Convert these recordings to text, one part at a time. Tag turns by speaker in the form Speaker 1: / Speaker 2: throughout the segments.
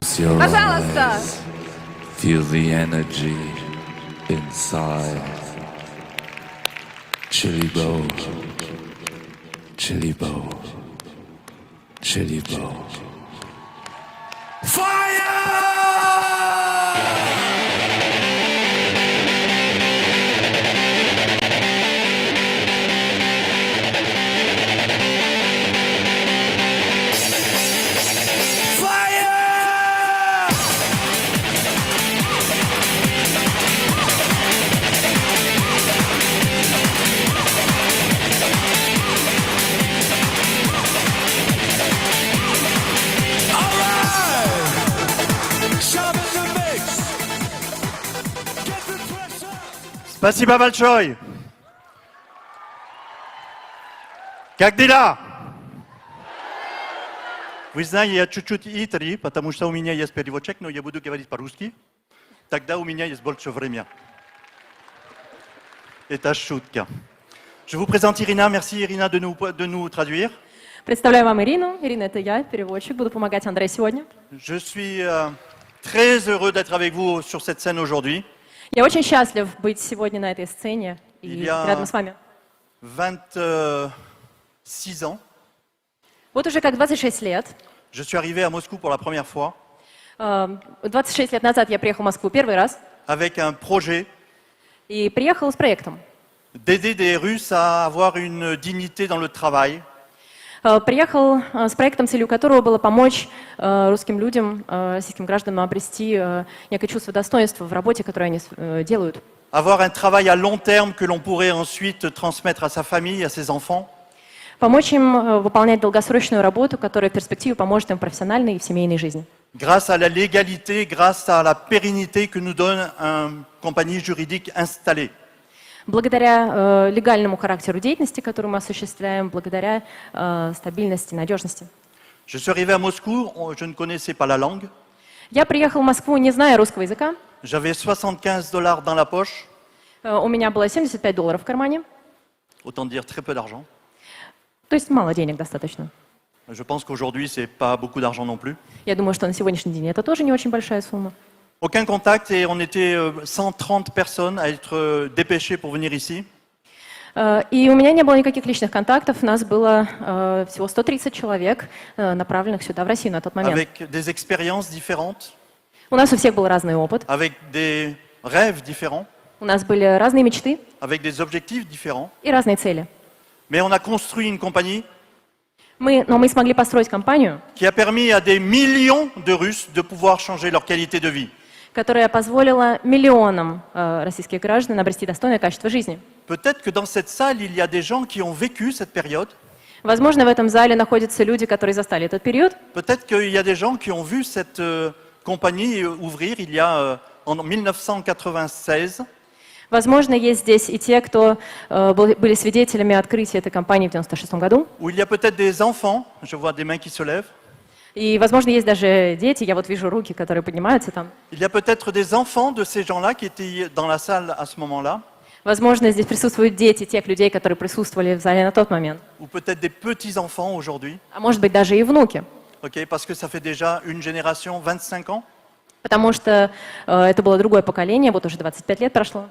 Speaker 1: Пожалуйста!
Speaker 2: Feel the energy inside. Chili bow, chili bow, chili bow. Fire!
Speaker 3: Спасибо большое. Как дела? Вы знаете, я чуть-чуть хитрый, потому что у меня есть переводчик, но я буду говорить по-русски. Тогда у меня есть больше времени. Это шутка. Je vous présente Irina. Merci Irina de nous traduire.
Speaker 4: Представляю вам Ирину. Ирина, это я, переводчик. Буду помогать Андрею сегодня.
Speaker 3: Je suis très heureux d'être avec vous sur cette scène aujourd'hui.
Speaker 4: Я очень счастлив быть сегодня на этой сцене и рядом с вами.
Speaker 3: 26 ans.
Speaker 4: Вот уже как 26 лет.
Speaker 3: Je suis arrivé à Moscou pour la première fois.
Speaker 4: 26 лет назад я приехал в Москву первый раз.
Speaker 3: Avec un projet.
Speaker 4: И приехал с проектом.
Speaker 3: D'aider des Russes à avoir une dignité dans le travail.
Speaker 4: Приехал с проектом, целью которого было помочь русским людям, российским гражданам обрести некое чувство достоинства в работе, которую они делают.
Speaker 3: Avoir un travail à long terme que l'on pourrait ensuite transmettre à sa famille, à ses enfants.
Speaker 4: Помочь им выполнять долгосрочную работу, которая в перспективе поможет им в профессиональной и в семейной жизни.
Speaker 3: Grâce à la légalité, grâce à la pérennité que nous donne une compagnie juridique installée.
Speaker 4: Благодаря легальному характеру деятельности, которую мы осуществляем, благодаря стабильности, надежности.
Speaker 3: Je suis arrivé à Moscou, je ne connaissais pas la langue.
Speaker 4: Я приехал в Москву, не зная русского языка.
Speaker 3: J'avais $75 dans la poche.
Speaker 4: У меня было $75 в кармане.
Speaker 3: Autant dire très peu d'argent.
Speaker 4: То есть мало денег достаточно.
Speaker 3: Je pense qu'aujourd'hui, c'est pas beaucoup d'argent non plus.
Speaker 4: Я думаю, что на сегодняшний день это тоже не очень большая сумма.
Speaker 3: Aucun contact et on était 130 personnes à être dépêchées pour venir ici.
Speaker 4: И у меня не было никаких личных контактов. Нас было всего 130 человек, направленных сюда, в Россию на тот момент.
Speaker 3: Avec des expériences différentes.
Speaker 4: У нас у всех был разный опыт.
Speaker 3: Avec des rêves différents.
Speaker 4: У нас были разные мечты.
Speaker 3: Avec des objectifs différents.
Speaker 4: И разные цели.
Speaker 3: Mais on a construit une compagnie.
Speaker 4: Но мы смогли построить компанию,
Speaker 3: qui a permis à des millions de Russes de pouvoir changer leur qualité de vie.
Speaker 4: Которая позволила миллионам российских граждан обрести достойное качество жизни.
Speaker 3: Peut-être que dans cette salle, il y a des gens qui ont vécu cette période.
Speaker 4: Возможно, в этом зале находятся люди, которые застали этот период.
Speaker 3: Peut-être qu'il y a des gens qui ont vu cette compagnie ouvrir il y a en 1996.
Speaker 4: Возможно, есть здесь и те, кто были свидетелями открытия этой компании в 1996 году.
Speaker 3: Où il y a peut-être des enfants, je vois des mains qui se lèvent.
Speaker 4: И, возможно, есть даже дети, я вот вижу руки, которые поднимаются там.
Speaker 3: Il y a peut-être des enfants de ces gens-là qui étaient dans la salle à ce moment-là.
Speaker 4: Возможно, здесь присутствуют дети тех людей, которые присутствовали в зале на тот момент.
Speaker 3: Ou peut-être des petits-enfants aujourd'hui.
Speaker 4: А может быть, даже и внуки.
Speaker 3: Okay, parce que ça fait déjà une génération, 25 ans.
Speaker 4: Потому что это было другое поколение, вот уже 25 лет прошло.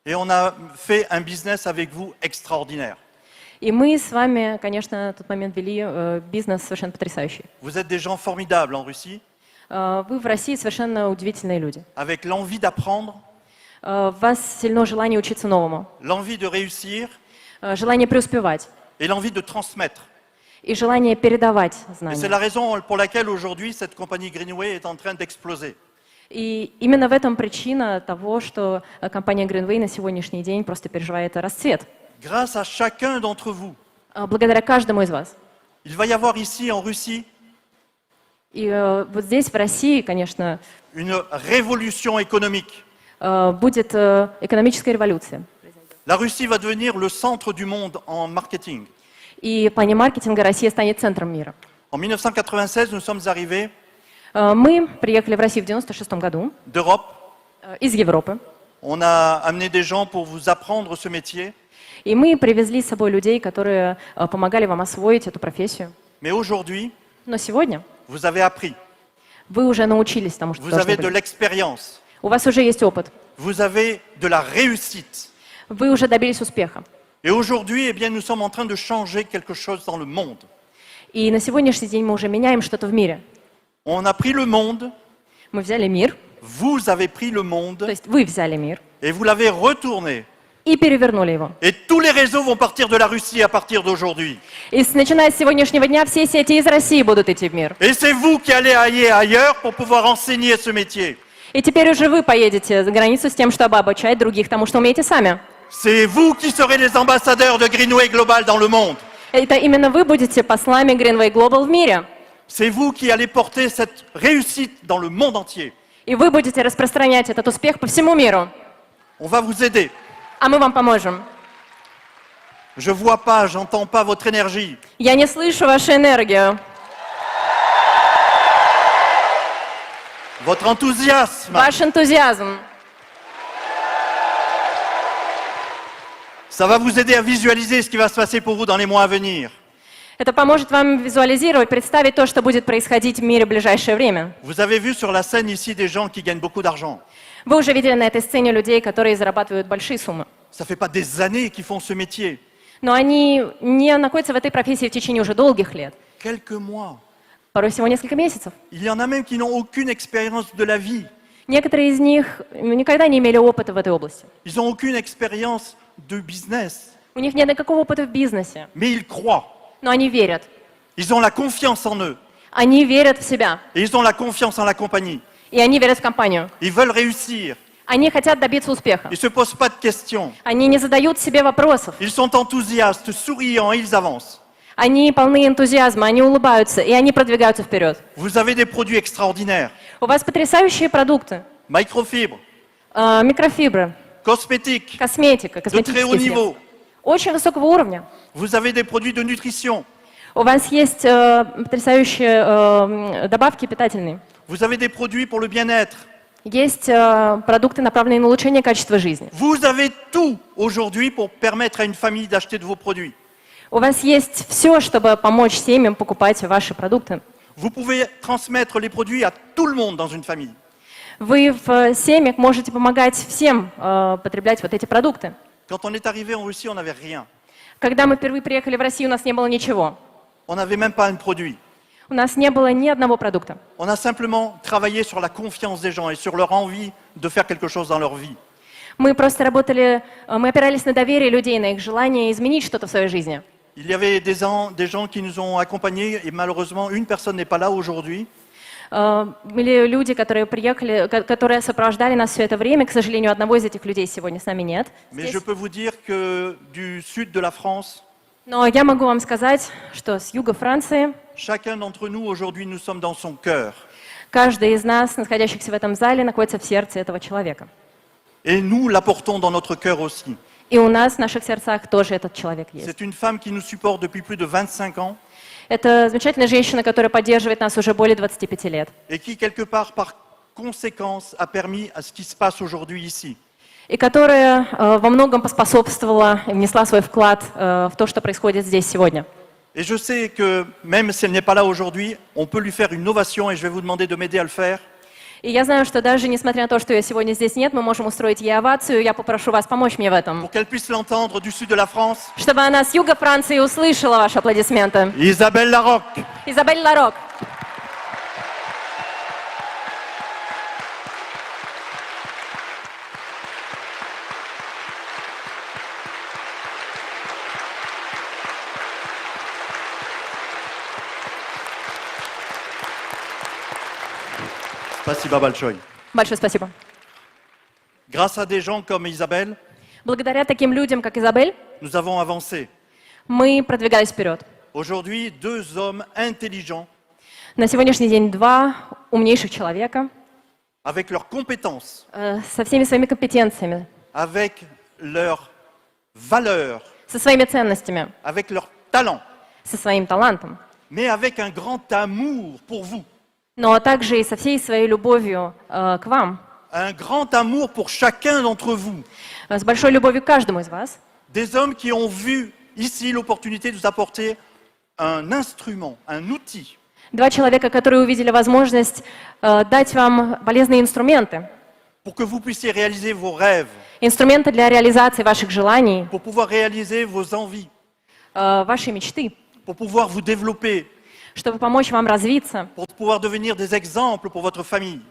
Speaker 3: Et on a fait un business avec vous extraordinaire.
Speaker 4: И мы с вами, конечно, на тот момент вели бизнес совершенно потрясающий.
Speaker 3: Vous êtes des gens formidables en Russie.
Speaker 4: Вы в России совершенно удивительные люди.
Speaker 3: Avec l'envie d'apprendre.
Speaker 4: В вас сильно желание учиться новому.
Speaker 3: L'envie de réussir.
Speaker 4: Желание преуспевать.
Speaker 3: Et l'envie de transmettre.
Speaker 4: И желание передавать знания.
Speaker 3: Et c'est la raison pour laquelle aujourd'hui cette compagnie Greenway est en train d'exploser.
Speaker 4: И именно в этом причина того, что компания Greenway на сегодняшний день просто переживает расцвет.
Speaker 3: Grâce à chacun d'entre vous.
Speaker 4: Благодаря каждому из вас.
Speaker 3: Il va y avoir ici en Russie.
Speaker 4: И вот здесь, в России, конечно,
Speaker 3: une révolution économique.
Speaker 4: Будет экономическая революция.
Speaker 3: La Russie va devenir le centre du monde en marketing.
Speaker 4: И в плане маркетинга Россия станет центром мира.
Speaker 3: En 1996, nous sommes arrivés.
Speaker 4: Мы приехали в Россию в 1996 году.
Speaker 3: D'Europe.
Speaker 4: Из Европы.
Speaker 3: On a amené des gens pour vous apprendre ce métier.
Speaker 4: И мы привезли с собой людей, которые помогали вам освоить эту профессию.
Speaker 3: Mais aujourd'hui,
Speaker 4: но сегодня
Speaker 3: vous avez appris.
Speaker 4: Вы уже научились тому, что
Speaker 3: vous
Speaker 4: должны
Speaker 3: avez de
Speaker 4: были.
Speaker 3: l'expérience,
Speaker 4: У вас уже есть опыт.
Speaker 3: vous avez de la réussite.
Speaker 4: Вы уже добились успеха.
Speaker 3: Et aujourd'hui, eh bien, nous sommes en train de changer quelque chose dans le monde.
Speaker 4: И на сегодняшний день мы уже меняем что-то в мире.
Speaker 3: On a pris le monde,
Speaker 4: Мы взяли мир,
Speaker 3: vous avez pris le
Speaker 4: то
Speaker 3: monde
Speaker 4: есть вы взяли мир
Speaker 3: et vous l'avez retourné.
Speaker 4: и перевернули его.
Speaker 3: Et tous les réseaux vont partir de la Russie à partir d'aujourd'hui.
Speaker 4: И начиная с сегодняшнего дня все сети из России будут идти в мир.
Speaker 3: Et c'est vous qui allez aller ailleurs pour pouvoir enseigner ce métier.
Speaker 4: И теперь уже вы поедете за границу с тем, чтобы обучать других тому, что умеете сами.
Speaker 3: C'est vous qui serez les ambassadeurs de Greenway Global dans le monde.
Speaker 4: Это именно вы будете послами Greenway Global в мире.
Speaker 3: C'est vous qui allez porter cette réussite dans le monde entier.
Speaker 4: И вы будете распространять этот успех по всему миру.
Speaker 3: On va vous aider.
Speaker 4: А мы вам поможем.
Speaker 3: Je vois pas, j'entends pas votre énergie.
Speaker 4: Я не слышу вашу энергию,
Speaker 3: Votre enthousiasme.
Speaker 4: ваш энтузиазм.
Speaker 3: Ça va vous aider à visualiser ce qui va se passer pour vous dans les mois à venir.
Speaker 4: Это поможет вам визуализировать, представить то, что будет происходить в мире в ближайшее время.
Speaker 3: Vous avez vu sur la scène ici des gens qui gagnent beaucoup d'argent.
Speaker 4: Вы уже видели на этой сцене людей, которые зарабатывают большие суммы.
Speaker 3: Ça fait pas des années qu'ils font ce métier.
Speaker 4: Но они не находятся в этой профессии в течение уже долгих лет.
Speaker 3: Quelques mois.
Speaker 4: Порой всего несколько месяцев.
Speaker 3: Il y en a même qui n'ont aucune expérience de la vie.
Speaker 4: Некоторые из них никогда не имели опыта в этой области.
Speaker 3: Ils n'ont aucune expérience de business.
Speaker 4: У них нет никакого опыта в бизнесе.
Speaker 3: Mais ils croient.
Speaker 4: Но они верят.
Speaker 3: Ils ont la confiance en eux.
Speaker 4: Они верят в себя.
Speaker 3: Et ils ont la confiance en la compagnie.
Speaker 4: И они верят в компанию.
Speaker 3: Ils veulent réussir.
Speaker 4: Они хотят добиться успеха.
Speaker 3: Ils ne se posent pas de questions.
Speaker 4: Они не задают себе вопросов.
Speaker 3: Ils sont enthousiastes, souriants, et ils avancent.
Speaker 4: Они полны энтузиазма, они улыбаются, и они продвигаются вперед.
Speaker 3: Vous avez des produits extraordinaires.
Speaker 4: У вас потрясающие продукты.
Speaker 3: Microfibres,
Speaker 4: Микрофибры,
Speaker 3: cosmétiques,
Speaker 4: косметика,
Speaker 3: de très haut
Speaker 4: косметические средства.
Speaker 3: niveau.
Speaker 4: Очень высокого уровня.
Speaker 3: Vous avez des produits de nutrition.
Speaker 4: У вас есть потрясающие добавки питательные.
Speaker 3: Vous avez des produits pour le bien-être.
Speaker 4: Есть продукты, направленные на улучшение качества жизни.
Speaker 3: Vous avez tout aujourd'hui pour permettre à une famille d'acheter de vos produits.
Speaker 4: У вас есть все, чтобы помочь семьям покупать ваши продукты.
Speaker 3: Vous pouvez transmettre les produits à tout le monde dans une famille.
Speaker 4: Вы в семьях можете помогать всем потреблять вот эти продукты.
Speaker 3: Quand on est arrivé en Russie, on n'avait rien.
Speaker 4: Когда мы впервые приехали в Россию, у нас не было ничего.
Speaker 3: On n'avait même pas un produit.
Speaker 4: У нас не было ни одного продукта.
Speaker 3: On a simplement travaillé sur la confiance des gens et sur leur envie de faire quelque chose dans leur vie.
Speaker 4: Мы просто работали, мы опирались на доверие людей, на их желание изменить что-то в своей жизни.
Speaker 3: Il y avait des gens qui nous ont accompagnés et malheureusement, une personne n'est pas là aujourd'hui.
Speaker 4: Были люди, которые приехали, которые сопровождали нас все это время. К сожалению, одного из этих людей сегодня с нами нет.
Speaker 3: Mais je peux vous dire que du sud de la France,
Speaker 4: Но я могу вам сказать, что с юга Франции
Speaker 3: chacun d'entre nous aujourd'hui, nous sommes dans son cœur.
Speaker 4: каждый из нас, находящихся в этом зале, находится в сердце этого человека.
Speaker 3: Et nous l'apportons dans notre cœur aussi.
Speaker 4: И у нас в наших сердцах тоже этот человек есть.
Speaker 3: C'est une femme qui nous supporte depuis plus de 25 ans
Speaker 4: Это замечательная женщина, которая поддерживает нас уже более 25 лет.
Speaker 3: et qui, quelque part, par conséquence, a permis à ce qui se passe aujourd'hui ici.
Speaker 4: И которая во многом поспособствовала и внесла свой вклад в то, что происходит здесь сегодня.
Speaker 3: Et je sais que même si elle n'est pas là aujourd'hui, on peut lui faire une ovation et je vais vous demander de m'aider à le faire.
Speaker 4: И я знаю, что даже несмотря на то, что ее сегодня здесь нет, мы можем устроить ей овацию. Я попрошу вас помочь мне в этом.
Speaker 3: Pour qu'elle puisse l'entendre du sud de la France.
Speaker 4: Чтобы она с юга Франции услышала ваши аплодисменты.
Speaker 3: Isabelle Larocque.
Speaker 4: Изабель Ларок.
Speaker 3: Спасибо большое.
Speaker 4: Большое спасибо.
Speaker 3: Grâce à des gens comme Isabelle,
Speaker 4: Благодаря таким людям, как Изабель,
Speaker 3: nous avons avancé.
Speaker 4: мы продвигались вперед.
Speaker 3: Aujourd'hui, deux hommes intelligents,
Speaker 4: На сегодняшний день два умнейших человека
Speaker 3: avec leurs compétences,
Speaker 4: со всеми своими компетенциями,
Speaker 3: avec leurs valeurs,
Speaker 4: со своими ценностями,
Speaker 3: avec leur talent,
Speaker 4: со своим талантом,
Speaker 3: mais avec un grand amour pour vous,
Speaker 4: но также и со всей своей любовью к вам,
Speaker 3: un grand amour pour chacun d'entre vous.
Speaker 4: с большой любовью к каждому из вас.
Speaker 3: Des hommes qui ont vu ici l'opportunité de nous apporter un instrument, un outil,
Speaker 4: Два человека, которые увидели возможность дать вам полезные инструменты.
Speaker 3: pour que vous puissiez réaliser vos rêves,
Speaker 4: Инструменты для реализации ваших желаний,
Speaker 3: pour pouvoir réaliser vos envies,
Speaker 4: вашей мечты,
Speaker 3: pour pouvoir vous développer,
Speaker 4: чтобы помочь вам развиться,
Speaker 3: pour pouvoir devenir des exemples pour votre famille,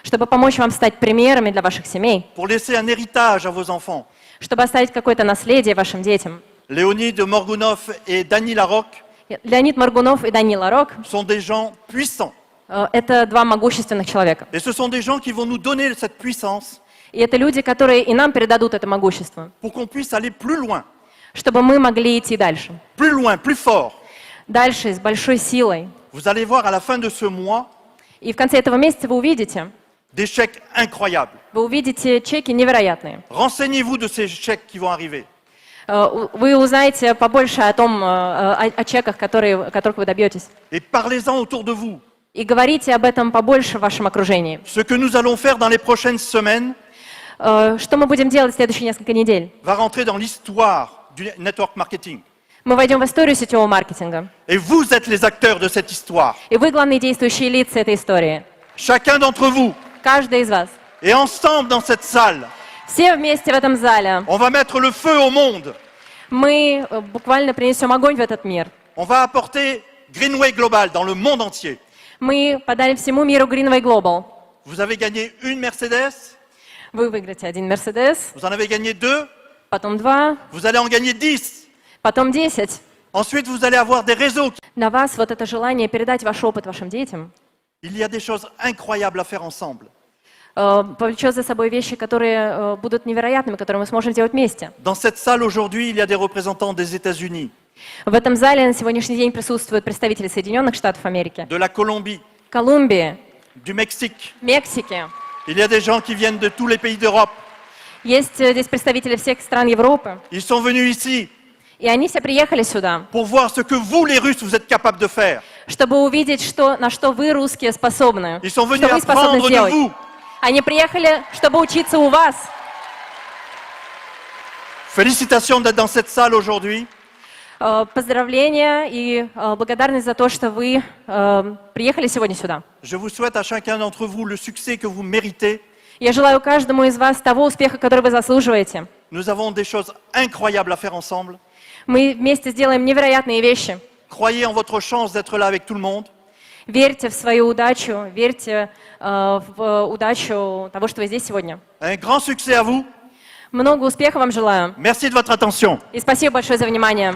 Speaker 4: чтобы помочь вам стать примерами для ваших семей,
Speaker 3: pour laisser un héritage à vos enfants.
Speaker 4: чтобы оставить какое-то наследие вашим детям.
Speaker 3: Léonide Morgunov et Dany Larocque
Speaker 4: Леонид Моргунов и Данила Рок
Speaker 3: sont des gens puissants.
Speaker 4: это два могущественных человека.
Speaker 3: Et ce sont des gens qui vont nous donner cette puissance
Speaker 4: И это люди, которые и нам передадут это могущество,
Speaker 3: pour qu'on puisse aller plus loin,
Speaker 4: чтобы мы могли идти дальше.
Speaker 3: plus fort.
Speaker 4: Дальше, с большой силой.
Speaker 3: Vous allez voir à la fin de ce mois
Speaker 4: И в конце этого месяца вы увидите,
Speaker 3: des chèques incroyables.
Speaker 4: вы увидите чеки невероятные.
Speaker 3: Renseignez-vous de ces chèques qui vont arriver.
Speaker 4: Вы узнаете побольше о том, о чеках, которых вы добьетесь.
Speaker 3: Et parlez-en autour de vous.
Speaker 4: И говорите об этом побольше в вашем окружении.
Speaker 3: Ce que nous allons faire dans les prochaines semaines
Speaker 4: Что мы будем делать в следующие несколько недель?
Speaker 3: va rentrer dans l'histoire du network marketing.
Speaker 4: Мы войдем в историю сетевого маркетинга.
Speaker 3: Et vous êtes les acteurs de cette histoire.
Speaker 4: И вы главные действующие лица этой истории.
Speaker 3: Chacun d'entre vous.
Speaker 4: Каждый из вас.
Speaker 3: Et ensemble dans cette salle,
Speaker 4: Все вместе в этом зале.
Speaker 3: on va mettre le feu au monde.
Speaker 4: Мы буквально принесем огонь в этот мир.
Speaker 3: On va apporter Greenway Global dans le monde entier.
Speaker 4: Мы подарим всему миру Greenway Global.
Speaker 3: Vous avez gagné une Mercedes,
Speaker 4: Вы выиграете один Мерседес,
Speaker 3: vous en avez gagné deux,
Speaker 4: потом 2,
Speaker 3: vous allez en gagner 10.
Speaker 4: потом 10.
Speaker 3: Ensuite, vous allez avoir des réseaux.
Speaker 4: На вас вот это желание передать ваш опыт вашим детям
Speaker 3: Il y a des choses incroyables à faire ensemble.
Speaker 4: повлечет за собой вещи, которые будут невероятными, которые мы сможем сделать вместе.
Speaker 3: Dans cette salle aujourd'hui, il y a des représentants des États-Unis,
Speaker 4: В этом зале на сегодняшний день присутствуют представители Соединенных Штатов Америки,
Speaker 3: de la Colombie,
Speaker 4: Колумбии,
Speaker 3: du Mexique.
Speaker 4: Мексики.
Speaker 3: Il y a des gens qui viennent de tous les pays d'Europe.
Speaker 4: Есть здесь представители всех стран Европы.
Speaker 3: Ils sont venus ici
Speaker 4: И они все приехали сюда,
Speaker 3: pour voir ce que vous, les Russes, vous êtes capables de faire.
Speaker 4: чтобы увидеть, на что вы, русские, способны.
Speaker 3: Ils sont venus
Speaker 4: Что вы способны
Speaker 3: apprendre de
Speaker 4: сделать.
Speaker 3: vous.
Speaker 4: Они приехали, чтобы учиться у вас.
Speaker 3: Félicitations d'être dans cette salle aujourd'hui.
Speaker 4: Поздравления и благодарность за то, что вы приехали сегодня сюда.
Speaker 3: Je vous souhaite à chacun d'entre vous le succès que vous méritez.
Speaker 4: Я желаю каждому из вас того успеха, который вы заслуживаете.
Speaker 3: Nous avons des choses incroyables à faire ensemble.
Speaker 4: Мы вместе сделаем невероятные вещи.
Speaker 3: Croyez en votre chance d'être là avec tout le monde.
Speaker 4: Верьте в свою удачу, верьте в удачу того, что вы здесь сегодня.
Speaker 3: Un grand succès à vous.
Speaker 4: Много успеха вам желаю.
Speaker 3: Merci de votre attention.
Speaker 4: И спасибо большое за внимание.